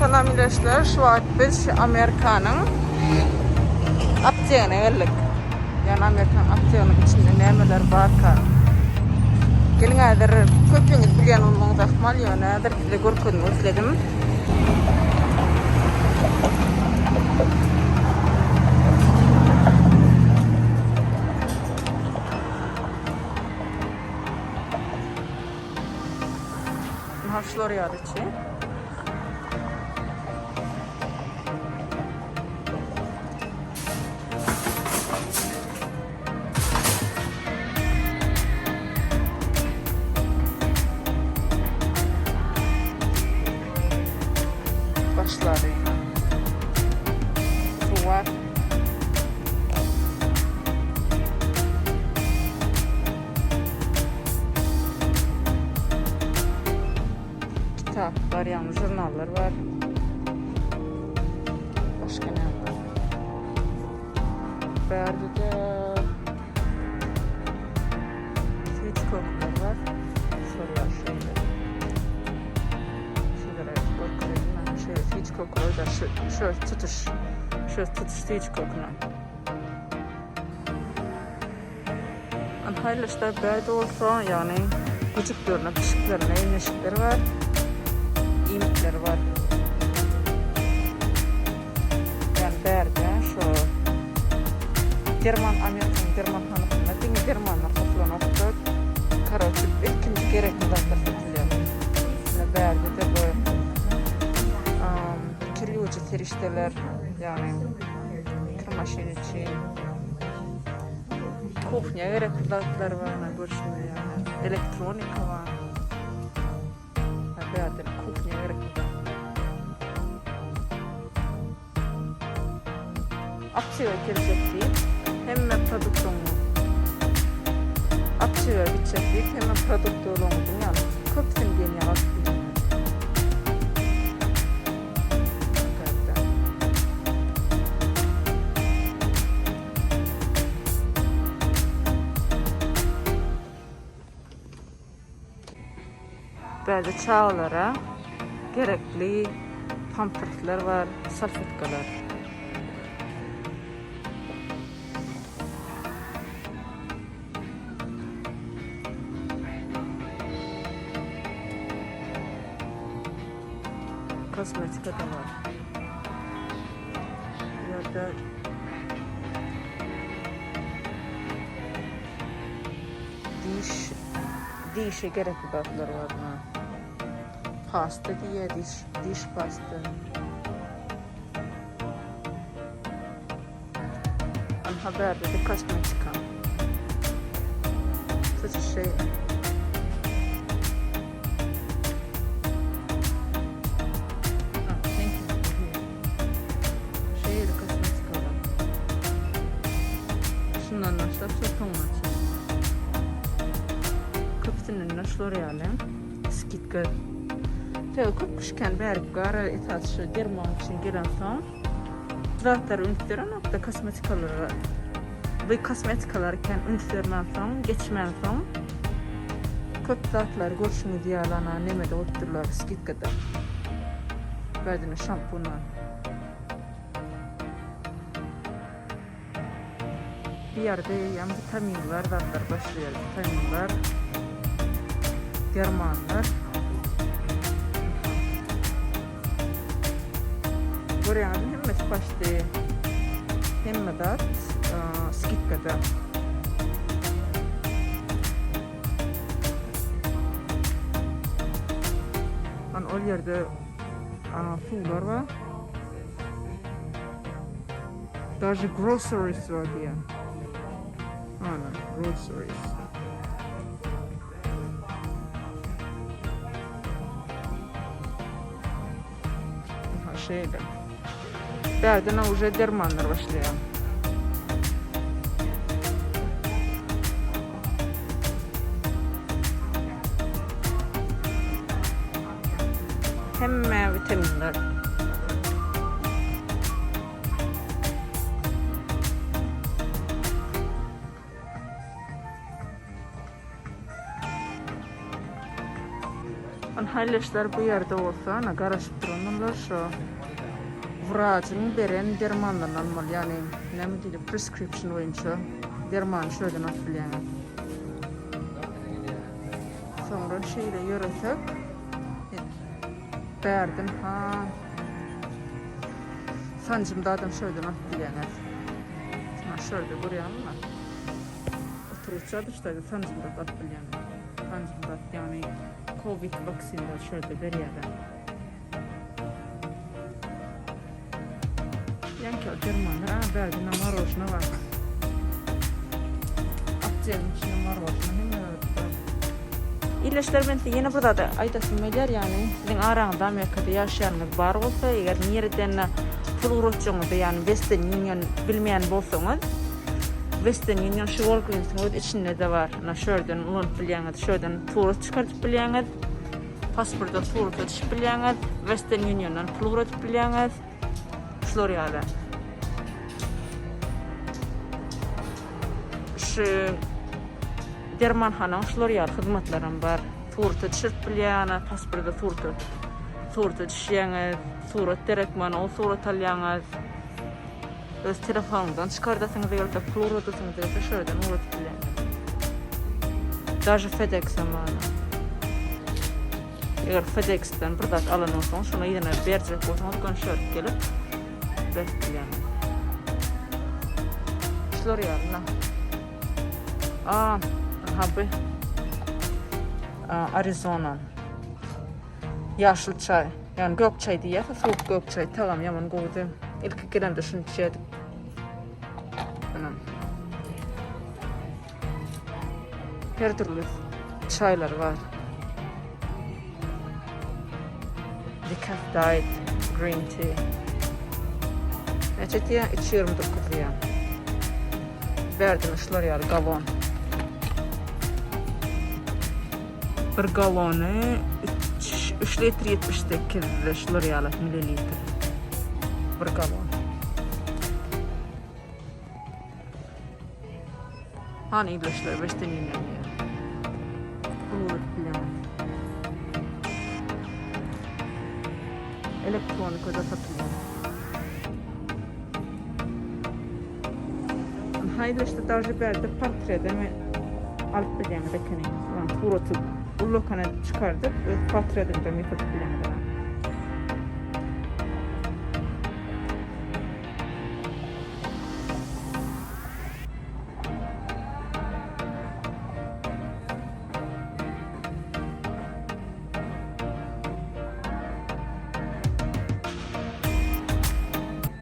Salam ilaçlar, şu an biz Amerika'nın aptiyana geldik. Yani Amerika'nın aptiyanın içinde nemeler barkar. Gelin adır köpüңiz bilgen olmağız ahmal ya, nadir size görkünü özledim. Harçlar yağdı içi. Başları. Su var. Kitaplar, yani jurnallar var. Başka ne var? Berde de Hitchcock'lar var. Sorular şeyler. Şeyler korkuyorum. Hitchcock'lar da şu tutuş Hitchcock'la. Anhaylaşlar berde olsa yani küçüklerine, küçüklerine iğneşikleri var. İyimlikleri var. Yani berde şu Amerika'nın Derman hanımına dini Derman'la toplanıp karoçu ikinci gerekli dakika satılıyor. Berde de bu kirliucu terişteler, yani kırmaşın için kuhnya gerekli dakikalar var, yani elektronika var. Berde kuhnya gerekli. Akçıya gelecek değil, hem prodüksiyonu akçıya gidecek değil, hem prodüksiyonu yani köpsün diye yavaş biliyorum. Bazı çağlara gerekli pampertler var, salfetkalar. Kosmetika da var. Ya da dişe gerekli batlar var mı? Pasta diye diş pasta. Haberde de kosmetika. Saç şey. Şundan başlar sokağın açı. Köpsünün naşlar yani. Skitka. Tabi köpküşken berip gara itaşı Derman için gelen son. Zaten ünlülerin nokta kosmetikaları. Bu kosmetikalarken ünlülerinden son, geçmeyen son. Köp zatlar görüşünü diyalana nemede otururlar skitkada. Verdine şampunlar. Bir yerde yani vitaminler, zatlar başlıyor. Vitaminler, germanlar. Buraya hemmet başlıyor. Hemmedat, skitkada. O yerde sular var. Даже groceries var diye. Aynen, groceries. Şeyde. Berdine уже dermanlar başlıyor. Hem vitaminler. hayleşler bu yerde olsa, ana garaşıp duranlar şu vracın beren dermandan almalı. Yani ne mi dedi prescription oyuncu derman şöyle nasıl yani. Sonra şeyle yürüsek berdim ha sancımda adam şöyle nasıl yani. Şöyle buraya mı? Oturuşadı işte sancımda da yani. Sancımda yani Covid vaksinleri şöyle bir yerde. Yanki dermanlar ha verdi namarojna var. Akciğerin içinde namarojna hem de İlaçlar ben yine burada da aytasım meler yani sizin arağında Amerika'da yaşayanınız var olsa eğer nereden florotçuğunuzda yani Western Union bilmeyen bolsanız Western Union şu Walgreens'in içinde de var. Şuradan ulan bilyanız, şuradan turist çıkartıp bilyanız, pasporta turist açıp bilyanız, Western Union'dan florot bilyanız, Floriada. Şu dermanxana Floriada hizmetlerim var. Turist açıp bilyanız, pasporta turist açıyanız, turist direktman o turist alyanız. Öz telefonundan çıkartasınız ya da florotasınız ya şuradan uğratıp bilyanız. Даже FedEx zamanı. Eğer FedEx'ten burada alan olsanız şuna yine verecek olsanız konuşup gelip bekleyin. Floriada. Abi. Arizona. Yaşlı çay. Yani gök çay diye, soğuk gök çay. Tamam yaman go'du. İlk gelemde şunu içedik. Tamam. Her türlü çaylar var. Decaf Diet, Green Tea. Neçetiye içiyorum da kutuya. Verdim işler ya, galon. Bir galonu 3 litre 78 liralık mililitre. Bir galon. Hani ilaçlar Western Union ya. Bulut bilen. Elektronik da satılıyor. Haydi işte daha berde portrede mi alıp bilen de kenin. Turotu bu lokana çıkardık ve portrede de mi bilen.